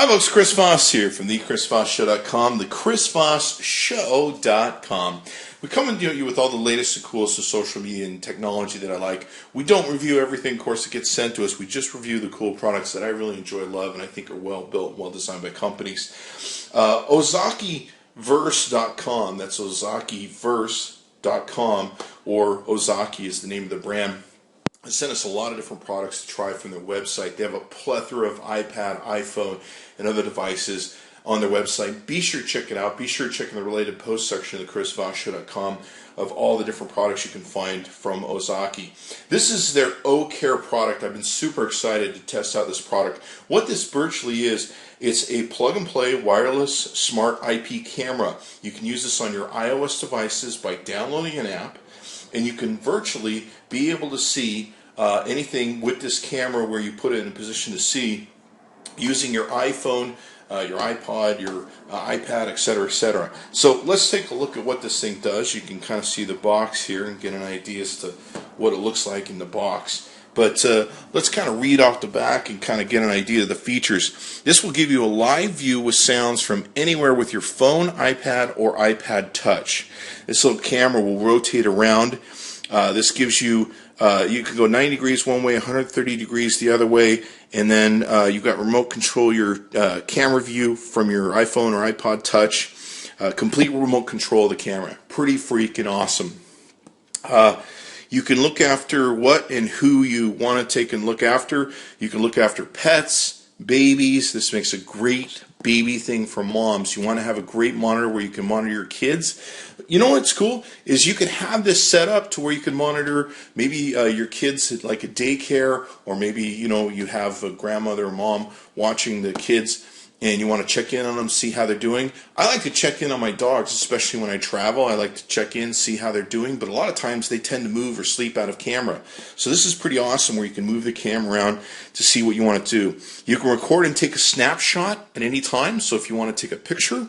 Hi folks, Chris Voss here from the chrisvossshow.com, the chrisvossshow.com. We come and deal you with all the latest and coolest of social media and technology that I like. We don't review everything, of course, that gets sent to us. We just review the cool products that I really enjoy, love, and I think are well built, well designed by companies. OzakiVerse.com, that's OzakiVerse.com, or Ozaki is the name of the brand. They sent us a lot of different products to try from their website. They have a plethora of iPad, iPhone, and other devices on their website. Be sure to check it out. Be sure to check in the related post section of the chrisvossshow.com of all the different products you can find from Ozaki. This is their O Care product. I've been super excited to test out this product. What this virtually is, it's a plug-and-play wireless smart IP camera. You can use this on your iOS devices by downloading an app, and you can virtually be able to see anything with this camera where you put it in a position to see using your iPhone, your iPod, your iPad, etc., etc. So let's take a look at what this thing does. You can kind of see the box here and get an idea as to what it looks like in the box. But let's kind of read off the back and kind of get an idea of the features. This will give you a live view with sounds from anywhere with your phone, iPad, or iPad Touch. This little camera will rotate around. This gives you, you can go 90 degrees one way, 130 degrees the other way, and then you've got remote control your camera view from your iPhone or iPod Touch. Complete remote control of the camera. Pretty freaking awesome. You can look after what and who you want to take and look after. You can look after pets, babies. This makes a great baby thing for moms. You want to have a great monitor where you can monitor your kids. You know what's cool is you could have this set up to where you can monitor maybe your kids at like a daycare, or maybe you have a grandmother or mom watching the kids and you want to check in on them, see how they're doing. I like to check in on my dogs, especially when I travel. I like to check in, see how they're doing, but a lot of times they tend to move or sleep out of camera. So this is pretty awesome where you can move the camera around to see what you want to do. You can record and take a snapshot at any time, so if you want to take a picture.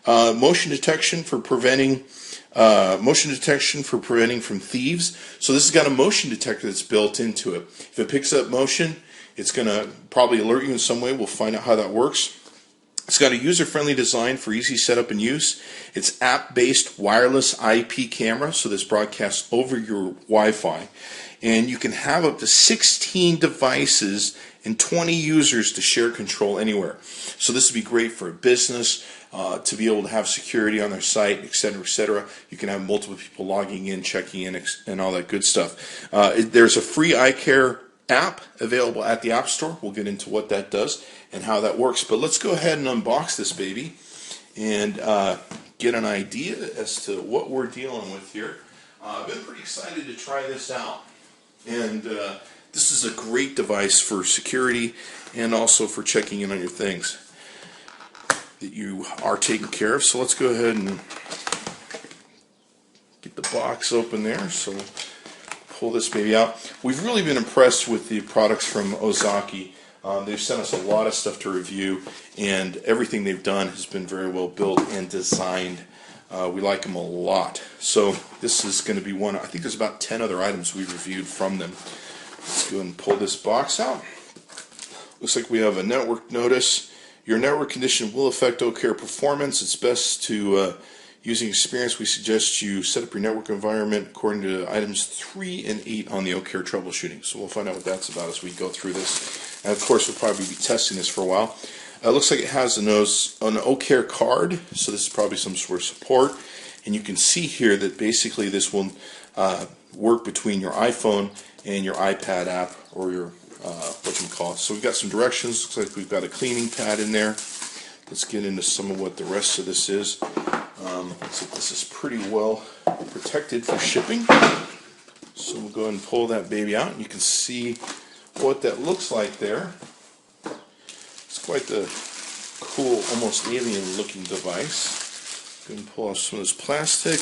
Motion detection for preventing from thieves. So this has got a motion detector that's built into it. If it picks up motion, it's going to probably alert you in some way. We'll find out how that works. It's got a user-friendly design for easy setup and use. It's app-based wireless IP camera, so this broadcasts over your Wi-Fi. And you can have up to 16 devices and 20 users to share control anywhere. So this would be great for a business, to be able to have security on their site, etc., etc. You can have multiple people logging in, checking in, and all that good stuff. There's a free iCare app available at the App Store. We'll get into what that does and how that works. But let's go ahead and unbox this baby and get an idea as to what we're dealing with here. I've been pretty excited to try this out. And this is a great device for security and also for checking in on your things that you are taking care of. So let's go ahead and get the box open there. So pull this baby out. We've really been impressed with the products from Ozaki. They've sent us a lot of stuff to review, and everything they've done has been very well built and designed. We like them a lot. So this is going to be one. I think there's about 10 other items we reviewed from them. Let's go ahead and pull this box out. Looks like we have a network notice. Your network condition will affect O Care performance. It's best to, using experience, we suggest you set up your network environment according to items 3 and 8 on the O Care troubleshooting. So we'll find out what that's about as we go through this. And of course, we'll probably be testing this for a while. It looks like it has an O Care card, so this is probably some sort of support. And you can see here that basically this will work between your iPhone and your iPad app, or your whatchamacallit. So we've got some directions. Looks like we've got a cleaning pad in there. Let's get into some of what the rest of this is. Looks like this is pretty well protected for shipping. So we'll go ahead and pull that baby out, and you can see what that looks like there. It's quite the cool, almost alien-looking device. Go ahead and pull off some of this plastic,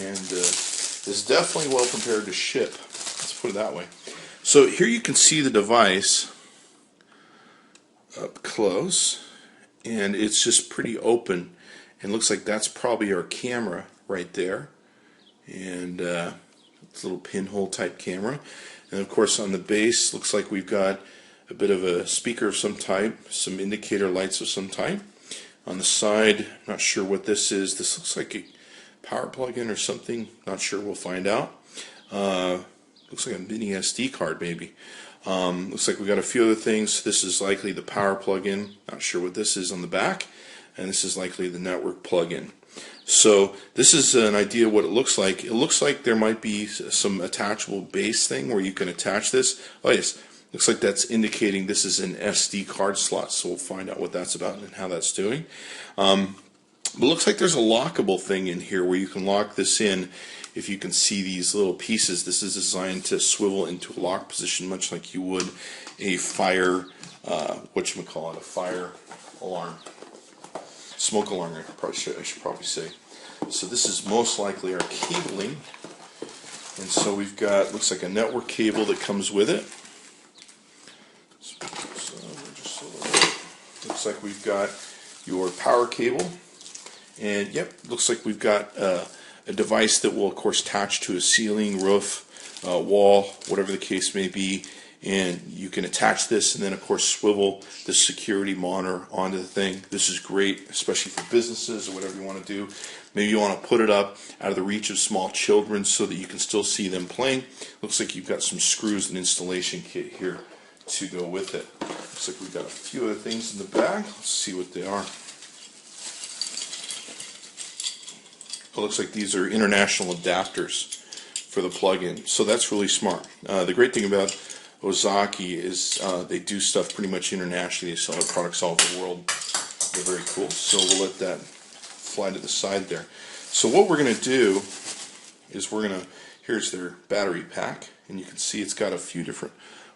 and it's definitely well prepared to ship. Let's put it that way. So here you can see the device up close, and it's just pretty open, and looks like that's probably our camera right there, and it's a little pinhole type camera. And of course on the base looks like we've got a bit of a speaker of some type, some indicator lights of some type. On the side, not sure what this is. This looks like a power plug-in or something. Not sure. We'll find out. Looks like a mini SD card maybe. Looks like we got a few other things. This is likely the power plug-in. Not sure what this is on the back. And this is likely the network plug-in. So this is an idea of what it looks like. It looks like there might be some attachable base thing where you can attach this. Oh yes, looks like that's indicating this is an SD card slot. So we'll find out what that's about and how that's doing. But it looks like there's a lockable thing in here where you can lock this in. If you can see these little pieces, this is designed to swivel into a lock position, much like you would a fire, a fire alarm. Smoke alarm, I should probably say. So this is most likely our cabling. And so we've got, looks like a network cable that comes with it. Looks like we've got your power cable. And yep, looks like we've got a device that will of course attach to a ceiling, roof, wall, whatever the case may be. And you can attach this and then of course swivel the security monitor onto the thing. This is great, especially for businesses or whatever you want to do. Maybe you want to put it up out of the reach of small children so that you can still see them playing. Looks like you've got some screws and installation kit here to go with it. Looks like we've got a few other things in the back. Let's see what they are. It looks like these are international adapters for the plug-in. So that's really smart. The great thing about Ozaki is they do stuff pretty much internationally. They sell their products all over the world. They're very cool. So we'll let that fly to the side there. So what we're going to do is here's their battery pack, and you can see it's got a few different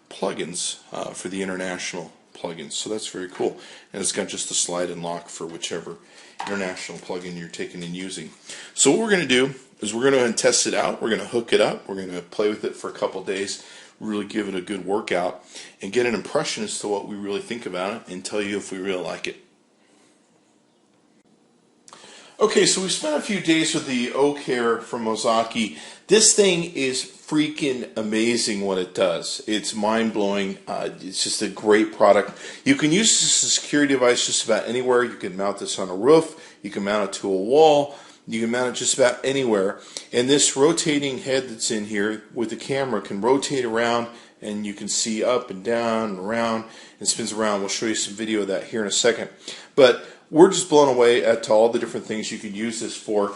plugins for the international plugins. So that's very cool. And it's got just a slide and lock for whichever international plugin you're taking and using. So what we're going to do is we're going to test it out. We're going to hook it up. We're going to play with it for a couple days. Really give it a good workout and get an impression as to what we really think about it and tell you if we really like it. Okay, so we spent a few days with the O-Care from Ozaki. This thing is freaking amazing what it does. It's mind-blowing. It's just a great product. You can use this as a security device just about anywhere. You can mount this on a roof. You can mount it to a wall. You can mount it just about anywhere. And this rotating head that's in here with the camera can rotate around and you can see up and down and around and spins around. We'll show you some video of that here in a second. But we're just blown away at all the different things you can use this for.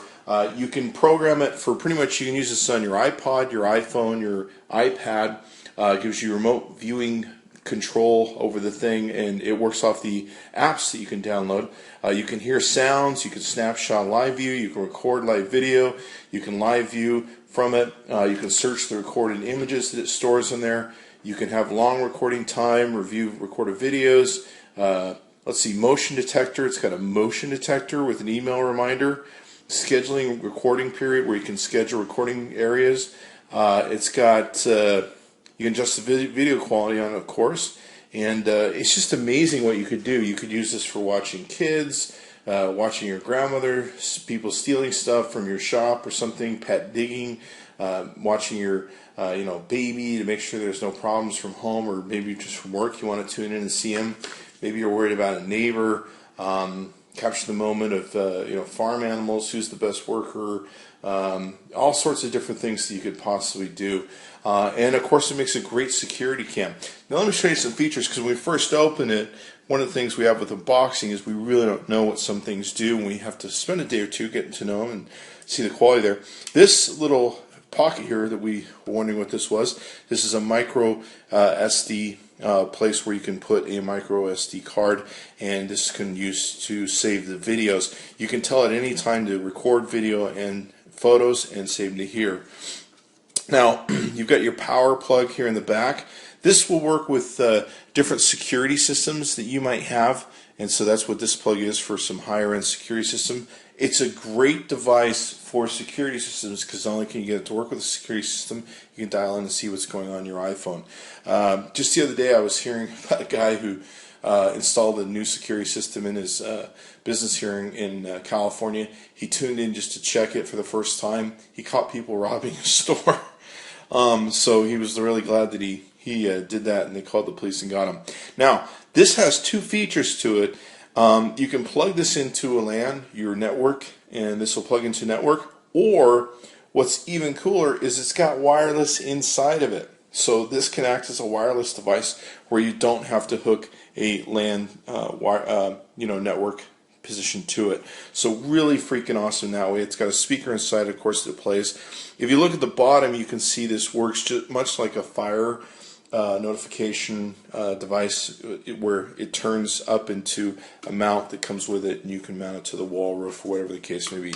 You can program it for pretty much, you can use this on your iPod, your iPhone, your iPad. It gives you remote viewing control over the thing, and it works off the apps that you can download. You can hear sounds, you can snapshot live view, you can record live video, you can live view from it, you can search the recorded images that it stores in there, you can have long recording time, review recorded videos. Let's see, motion detector, it's got a motion detector with an email reminder, scheduling recording period where you can schedule recording areas. It's got you can adjust the video quality on it, of course, and it's just amazing what you could do. You could use this for watching kids, watching your grandmother, people stealing stuff from your shop or something, pet digging, watching your baby to make sure there's no problems from home or maybe just from work. You want to tune in and see him. Maybe you're worried about a neighbor. Capture the moment of farm animals, who's the best worker, all sorts of different things that you could possibly do. And of course it makes a great security cam. Now let me show you some features, because when we first open it, one of the things we have with unboxing is we really don't know what some things do, and we have to spend a day or two getting to know them and see the quality there. This little pocket here that we were wondering what this was, this is a micro SD place where you can put a micro SD card, and this can use to save the videos. You can tell at any time to record video and photos and save them to here. Now you've got your power plug here in the back. This will work with different security systems that you might have, and so that's what this plug is for, some higher end security system. It's a great device for security systems because not only can you get it to work with a security system, you can dial in and see what's going on in your iPhone. Just the other day I was hearing about a guy who installed a new security system in his business here in California. He tuned in just to check it for the first time. He caught people robbing a store. So he was really glad that he he did that, and they called the police and got him. Now, this has two features to it. You can plug this into a LAN, your network, and this will plug into network. Or what's even cooler is it's got wireless inside of it. So this can act as a wireless device where you don't have to hook a LAN network position to it. So really freaking awesome that way. It's got a speaker inside, of course, that plays. If you look at the bottom, you can see this works just much like a fire notification device, where it turns up into a mount that comes with it, and you can mount it to the wall, roof, or whatever the case may be.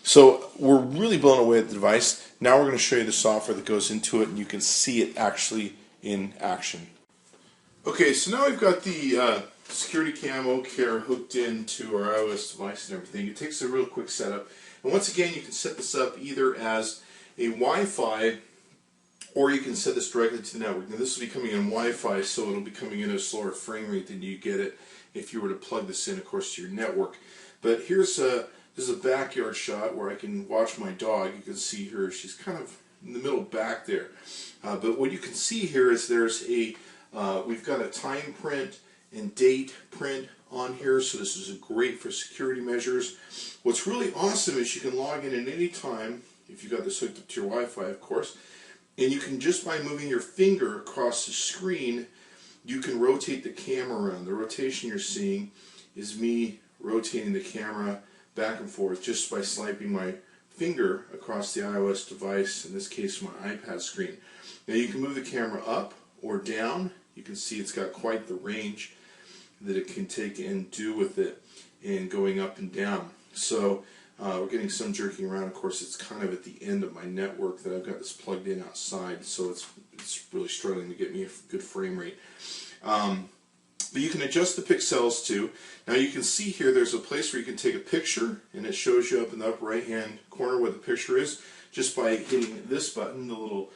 So we're really blown away at the device. Now we're going to show you the software that goes into it, and you can see it actually in action. Okay, so now we've got the security camo care hooked into our iOS device and everything. It takes a real quick setup. And once again, you can set this up either as a Wi-Fi, or you can set this directly to the network. Now this will be coming in Wi-Fi, so it'll be coming in at a slower frame rate than you get it if you were to plug this in, of course, to your network. But here's this is a backyard shot where I can watch my dog. You can see her. She's kind of in the middle back there. But what you can see here is there's a we've got a time print and date print on here, so this is great for security measures. What's really awesome is you can log in at any time if you got this hooked up to your Wi-Fi, of course, and you can, just by moving your finger across the screen, you can rotate the camera around. The rotation you're seeing is me rotating the camera back and forth just by swiping my finger across the iOS device, in this case my iPad screen. Now you can move the camera up or down. You can see it's got quite the range that it can take and do with it, and going up and down. So we're getting some jerking around. Of course, it's kind of at the end of my network that I've got this plugged in outside, so it's really struggling to get me a good frame rate. But you can adjust the pixels too. Now you can see here there's a place where you can take a picture, and it shows you up in the upper right hand corner where the picture is, just by hitting this button, the little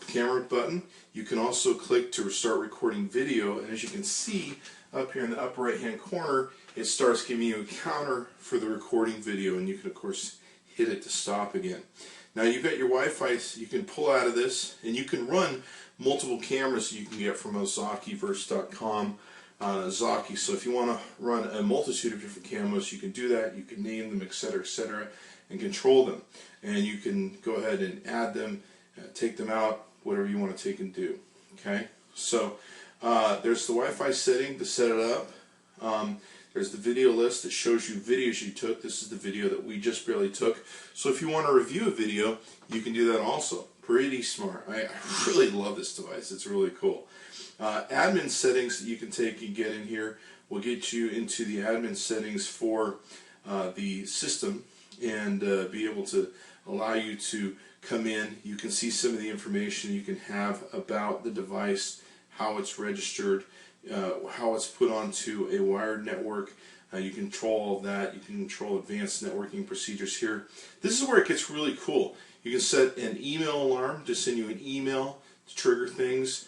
camera button. You can also click to start recording video, and as you can see up here in the upper right hand corner, it starts giving you a counter for the recording video, and you can of course hit it to stop again. Now you've got your Wi-Fi, you can pull out of this, and you can run multiple cameras you can get from Ozakiverse.com. Ozaki. So if you want to run a multitude of different camos, you can do that. You can name them, etc., and control them. And you can go ahead and add them, take them out, whatever you want to take and do. Okay. So there's the Wi-Fi setting to set it up. There's the video list that shows you videos you took. This is the video that we just barely took. So if you want to review a video, you can do that also. Pretty smart. I really love this device. It's really cool. Admin settings that you can take and get in here will get you into the admin settings for the system, and be able to allow you to come in. You can see some of the information you can have about the device, how it's registered, how it's put onto a wired network. You control all of that. You can control advanced networking procedures here. This is where it gets really cool. You can set an email alarm to send you an email to trigger things.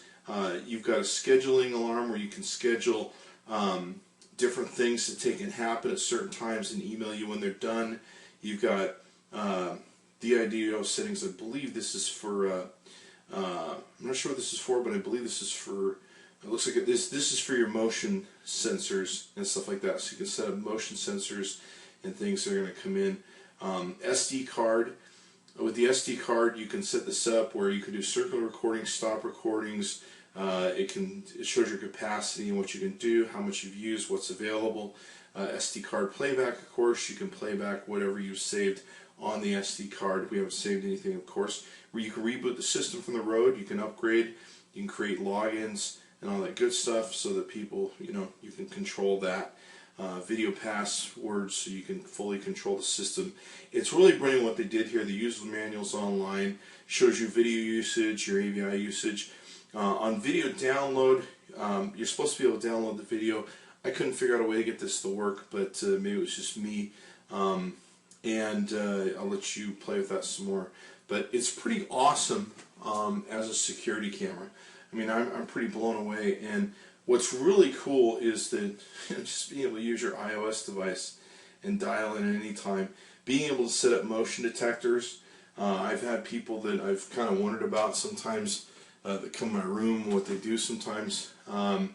You've got a scheduling alarm where you can schedule different things that can happen at certain times and email you when they're done. You've got DIDO settings. I believe this is for, I'm not sure what this is for, but I believe this is for, it looks like this is for your motion sensors and stuff like that. So you can set up motion sensors and things that are going to come in. SD card. With the SD card, you can set this up where you can do circular recordings, stop recordings. It shows your capacity and what you can do, how much you've used, what's available. SD card playback, of course, you can play back whatever you've saved on the SD card. We haven't saved anything, of course. Where you can reboot the system from the road, you can upgrade, you can create logins and all that good stuff, so that people, you can control that. Video passwords, so you can fully control the system. It's really brilliant what they did here. The user manual's online, shows you video usage, your AVI usage. On video download, you're supposed to be able to download the video. I couldn't figure out a way to get this to work, but maybe it was just me. And I'll let you play with that some more. But it's pretty awesome as a security camera. I mean, I'm pretty blown away. And what's really cool is that just being able to use your iOS device and dial in at any time, being able to set up motion detectors. I've had people that I've kind of wondered about sometimes. that come in my room, what they do sometimes. And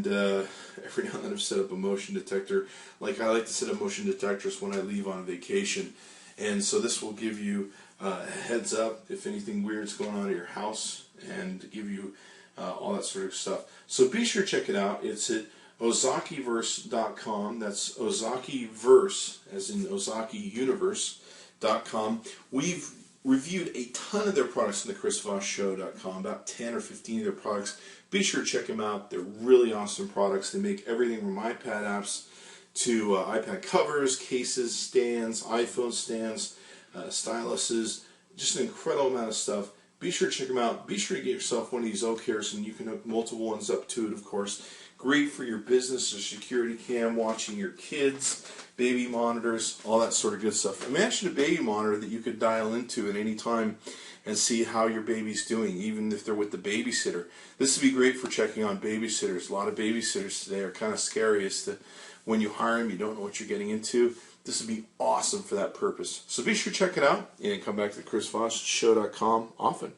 every now and then I've set up a motion detector. Like I like to set up motion detectors when I leave on vacation. And so this will give you a heads up if anything weird's going on at your house, and give you all that sort of stuff. So be sure to check it out. It's at ozakiverse.com. That's Ozakiverse, as in OzakiUniverse.com. We've reviewed a ton of their products on the ChrisVossShow.com, about 10 or 15 of their products. Be sure to check them out. They're really awesome products. They make everything from iPad apps to iPad covers, cases, stands, iPhone stands, styluses, just an incredible amount of stuff. Be sure to check them out. Be sure to get yourself one of these O-Cares, and you can hook multiple ones up to it, of course. Great for your business or security cam, watching your kids, baby monitors, all that sort of good stuff. Imagine a baby monitor that you could dial into at any time and see how your baby's doing, even if they're with the babysitter. This would be great for checking on babysitters. A lot of babysitters today are kind of scary as to when you hire them, you don't know what you're getting into. This would be awesome for that purpose. So be sure to check it out and come back to ChrisVossShow.com often.